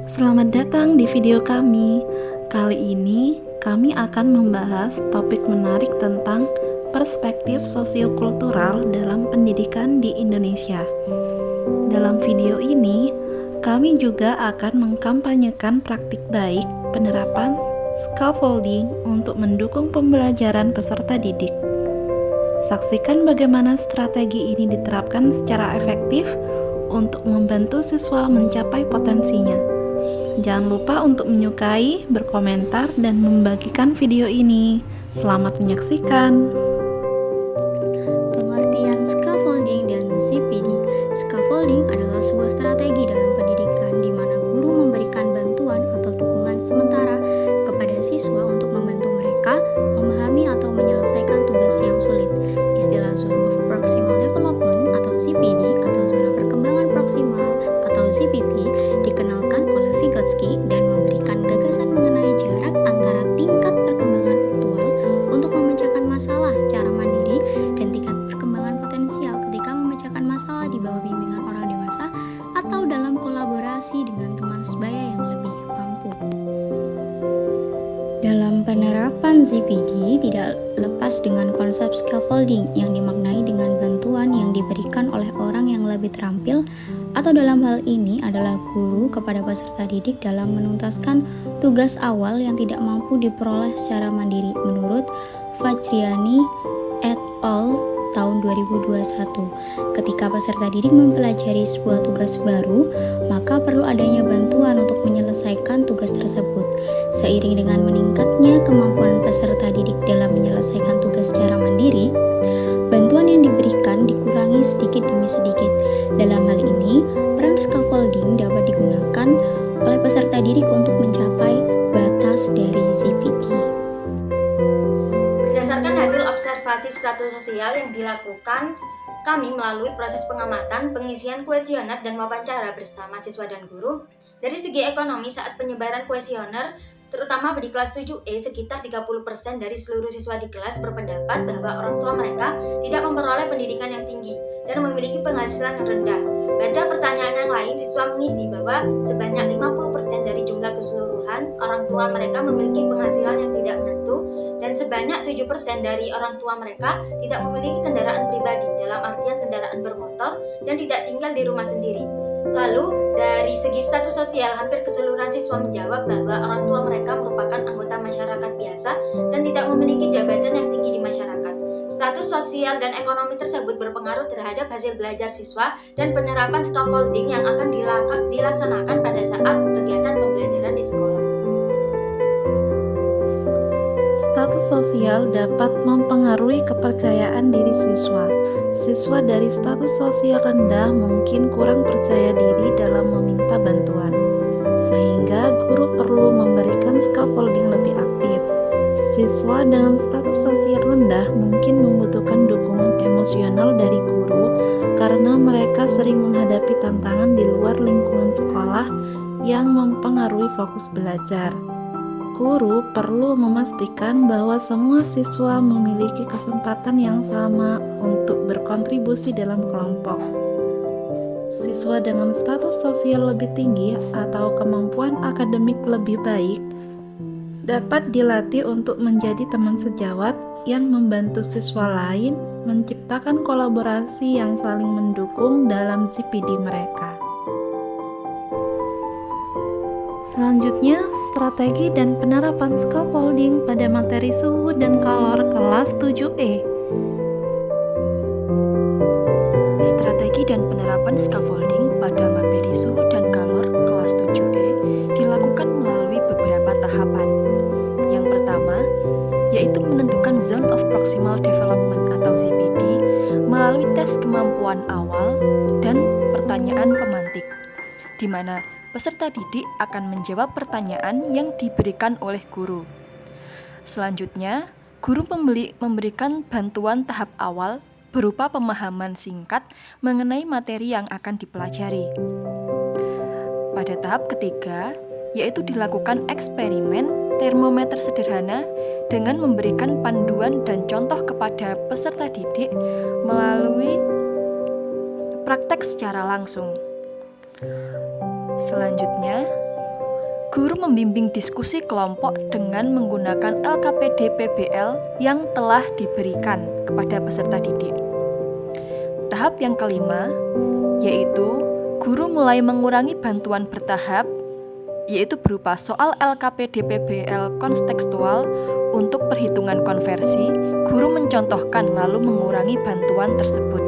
Selamat datang di video kami. Kali ini kami akan membahas topik menarik tentang perspektif sosiokultural dalam pendidikan di Indonesia. Dalam video ini, kami juga akan mengkampanyekan praktik baik penerapan scaffolding untuk mendukung pembelajaran peserta didik. Saksikan bagaimana strategi ini diterapkan secara efektif untuk membantu siswa mencapai potensinya. Jangan lupa untuk menyukai, berkomentar, dan membagikan video ini. Selamat menyaksikan. Pengertian scaffolding dan CPD. Scaffolding adalah sebuah strategi dalam pendidikan di mana guru memberikan bantuan atau dukungan sementara kepada siswa untuk membantu mereka memahami atau menyelesaikan tugas yang sulit. Istilah Zone of Proximal Development atau CPD atau zona perkembangan proksimal atau CPP dikenalkan oleh Vygotsky dan memberikan gagasan mengenai jarak antara tingkat perkembangan aktual untuk memecahkan masalah secara mandiri dan tingkat perkembangan potensial ketika memecahkan masalah di bawah bimbingan orang dewasa atau dalam kolaborasi dengan teman sebaya yang lebih mampu. Dalam penerapan CPD tidak lepas dengan konsep scaffolding yang dimaknai dengan bantuan yang diberikan oleh orang yang lebih terampil atau dalam hal ini adalah guru kepada peserta didik dalam menuntaskan tugas awal yang tidak mampu diperoleh secara mandiri menurut Fajriani et al. Tahun 2021. Ketika peserta didik mempelajari sebuah tugas baru, maka perlu adanya bantuan untuk menyelesaikan tugas tersebut. Seiring dengan meningkatnya kemampuan peserta didik dalam menyelesaikan tugas secara mandiri, bantuan yang diberikan dikurangi sedikit demi sedikit. Dalam hal ini, peran scaffolding dapat digunakan oleh peserta didik untuk mencapai batas dari CPD. Berdasarkan hasil observasi status sosial yang dilakukan kami melalui proses pengamatan, pengisian kuesioner, dan wawancara bersama siswa dan guru. Dari segi ekonomi saat penyebaran kuesioner, terutama di kelas 7E, sekitar 30% dari seluruh siswa di kelas berpendapat bahwa orang tua mereka tidak memperoleh pendidikan yang tinggi dan memiliki penghasilan yang rendah. Pada pertanyaan yang lain, siswa mengisi bahwa sebanyak 50% dari jumlah keseluruhan orang tua mereka memiliki penghasilan yang tidak menentu dan sebanyak 7% dari orang tua mereka tidak memiliki kendaraan pribadi dalam artian kendaraan bermotor dan tidak tinggal di rumah sendiri. Lalu, dari segi status sosial, hampir keseluruhan siswa menjawab bahwa orang tua mereka merupakan anggota masyarakat biasa dan tidak memiliki jabatan yang tinggi di masyarakat. Status sosial dan ekonomi tersebut berpengaruh terhadap hasil belajar siswa dan penerapan scaffolding yang akan dilaksanakan pada saat kegiatan pembelajaran di sekolah. Status sosial dapat mempengaruhi kepercayaan diri siswa. Siswa dari status sosial rendah mungkin kurang percaya diri dalam meminta bantuan, sehingga guru perlu memberikan scaffolding lebih aktif. Siswa dengan status sosial rendah mungkin membutuhkan dukungan emosional dari guru karena mereka sering menghadapi tantangan di luar lingkungan sekolah yang mempengaruhi fokus belajar. Guru perlu memastikan bahwa semua siswa memiliki kesempatan yang sama untuk berkontribusi dalam kelompok. Siswa dengan status sosial lebih tinggi atau kemampuan akademik lebih baik dapat dilatih untuk menjadi teman sejawat yang membantu siswa lain menciptakan kolaborasi yang saling mendukung dalam CPD mereka. Selanjutnya, strategi dan penerapan scaffolding pada materi suhu dan kalor kelas 7E. Strategi dan penerapan scaffolding pada materi suhu dan kalor kelas 7E dilakukan melalui beberapa tahapan. Yang pertama, yaitu menentukan Zone of Proximal Development atau CPD melalui tes kemampuan awal dan pertanyaan pemantik, di mana peserta didik akan menjawab pertanyaan yang diberikan oleh guru. Selanjutnya, guru memberikan bantuan tahap awal berupa pemahaman singkat mengenai materi yang akan dipelajari. Pada tahap ketiga, yaitu dilakukan eksperimen termometer sederhana dengan memberikan panduan dan contoh kepada peserta didik melalui praktek secara langsung. Selanjutnya, Guru membimbing diskusi kelompok dengan menggunakan LKPD PBL yang telah diberikan kepada peserta didik. Tahap yang kelima, yaitu guru mulai mengurangi bantuan bertahap, yaitu berupa soal LKPD PBL kontekstual untuk perhitungan konversi. Guru mencontohkan lalu mengurangi bantuan tersebut,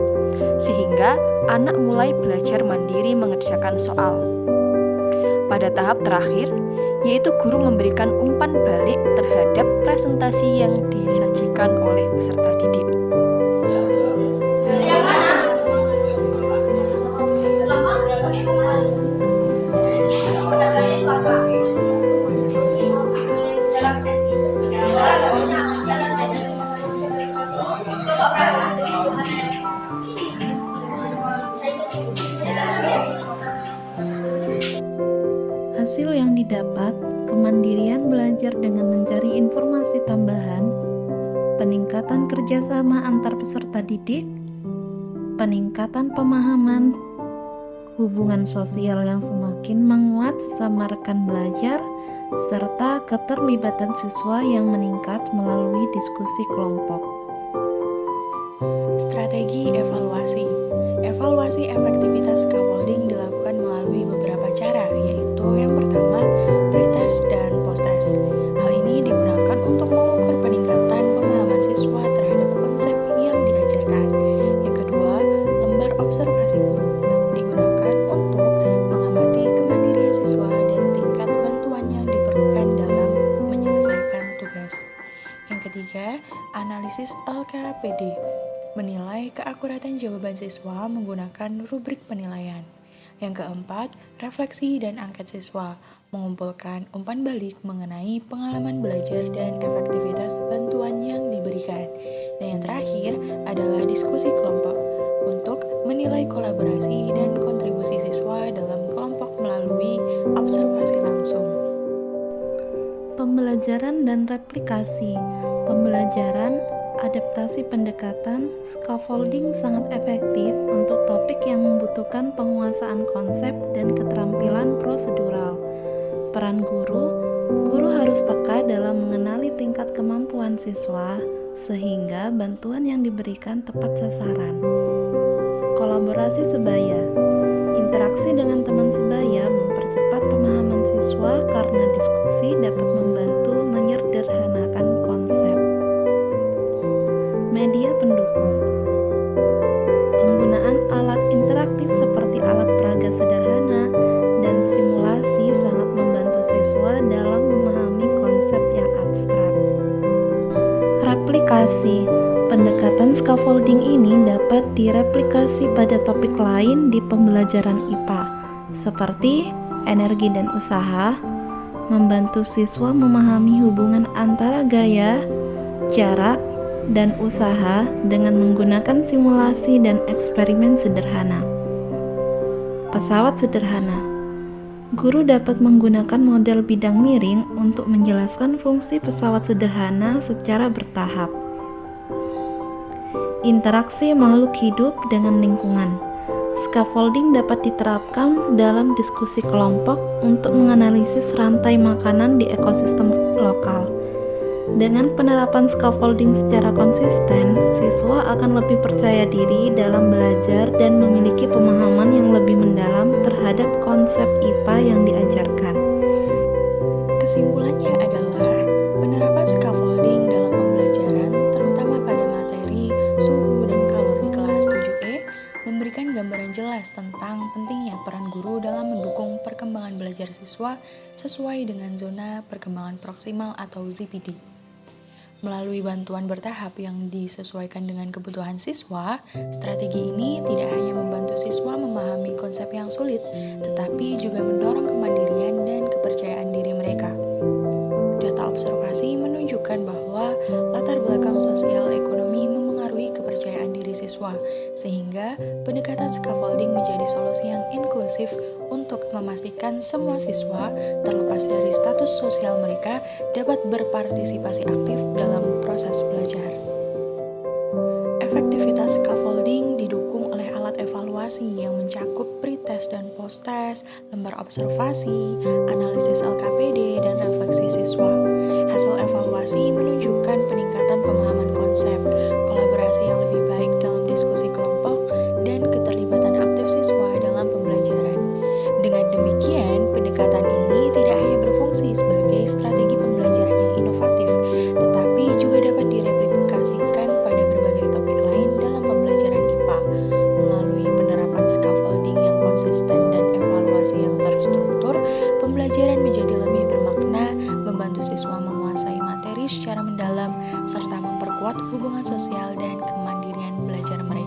sehingga anak mulai belajar mandiri mengerjakan soal. Pada tahap terakhir, yaitu guru memberikan umpan balik terhadap presentasi yang disajikan oleh peserta didik. Hasil yang didapat, kemandirian belajar dengan mencari informasi tambahan, peningkatan kerjasama antar peserta didik, peningkatan pemahaman, hubungan sosial yang semakin menguat sesama rekan belajar, serta keterlibatan siswa yang meningkat melalui diskusi kelompok. Strategi evaluasi. Evaluasi efektivitas scaffolding dilakukan melalui beberapa cara, yaitu yang pertama, pretest dan posttest. Hal ini digunakan untuk mengukur peningkatan pemahaman siswa terhadap konsep yang diajarkan. Yang kedua, lembar observasi guru digunakan untuk mengamati kemandirian siswa dan tingkat bantuan yang diperlukan dalam menyelesaikan tugas. Yang ketiga, analisis LKPD. Menilai keakuratan jawaban siswa menggunakan rubrik penilaian. Yang keempat, refleksi dan angket siswa, mengumpulkan umpan balik mengenai pengalaman belajar dan efektivitas bantuan yang diberikan. Dan yang terakhir adalah diskusi kelompok, untuk menilai kolaborasi dan kontribusi siswa dalam kelompok melalui observasi langsung. Pembelajaran dan replikasi. Pembelajaran, adaptasi pendekatan, scaffolding sangat efektif untuk topik yang membutuhkan penguasaan konsep dan keterampilan prosedural. Peran guru harus peka dalam mengenali tingkat kemampuan siswa, sehingga bantuan yang diberikan tepat sasaran. Kolaborasi sebaya. Interaksi dengan teman sebaya mempercepat pemahaman siswa karena diskusi dapat membantu menyederhanakan konsep. Media pendukung. Penggunaan alat interaktif seperti alat peraga sederhana dan simulasi sangat membantu siswa dalam memahami konsep yang abstrak. Replikasi. Pendekatan scaffolding ini dapat direplikasi pada topik lain di pembelajaran IPA, seperti energi dan usaha, membantu siswa memahami hubungan antara gaya, jarak, dan usaha dengan menggunakan simulasi dan eksperimen sederhana. Pesawat sederhana. Guru dapat menggunakan model bidang miring untuk menjelaskan fungsi pesawat sederhana secara bertahap. Interaksi makhluk hidup dengan lingkungan. Scaffolding dapat diterapkan dalam diskusi kelompok untuk menganalisis rantai makanan di ekosistem lokal. Dengan penerapan scaffolding secara konsisten, siswa akan lebih percaya diri dalam belajar dan memiliki pemahaman yang lebih mendalam terhadap konsep IPA yang diajarkan. Kesimpulannya adalah penerapan scaffolding dalam pembelajaran, terutama pada materi suhu dan kalor di kelas 7E, memberikan gambaran jelas tentang pentingnya peran guru dalam mendukung perkembangan belajar siswa sesuai dengan zona perkembangan proksimal atau ZPD. Melalui bantuan bertahap yang disesuaikan dengan kebutuhan siswa, strategi ini tidak hanya membantu siswa memahami konsep yang sulit, tetapi juga mendorong kemandirian dan kepercayaan diri mereka. Data observasi menunjukkan bahwa latar belakang sosial ekonomi memengaruhi kepercayaan diri siswa, sehingga pendekatan scaffolding menjadi solusi yang inklusif untuk memastikan semua siswa, terlepas dari status sosial mereka, dapat berpartisipasi aktif dalam proses belajar. Efektivitas scaffolding didukung oleh alat evaluasi yang mencakup pretest tes dan post-tes, lembar observasi, analisis LKPD, dan refleksi siswa. Hasil evaluasi menunjukkan peningkatan pemahaman konsep, kolaborasi yang lebih baik dalam diskusi kelompok, dan keterlibatan aktif siswa dalam pembelajaran. Dengan demikian, pendekatan ini tidak hanya berfungsi sebagai strategi pembelajaran yang inovatif, tetapi juga dapat direplikasikan pada berbagai topik lain dalam pembelajaran IPA. Melalui penerapan scaffolding yang konsisten dan evaluasi yang terstruktur, pembelajaran menjadi lebih bermakna, membantu siswa menguasai materi secara mendalam, serta memperkuat hubungan sosial dan kemandirian belajar mereka.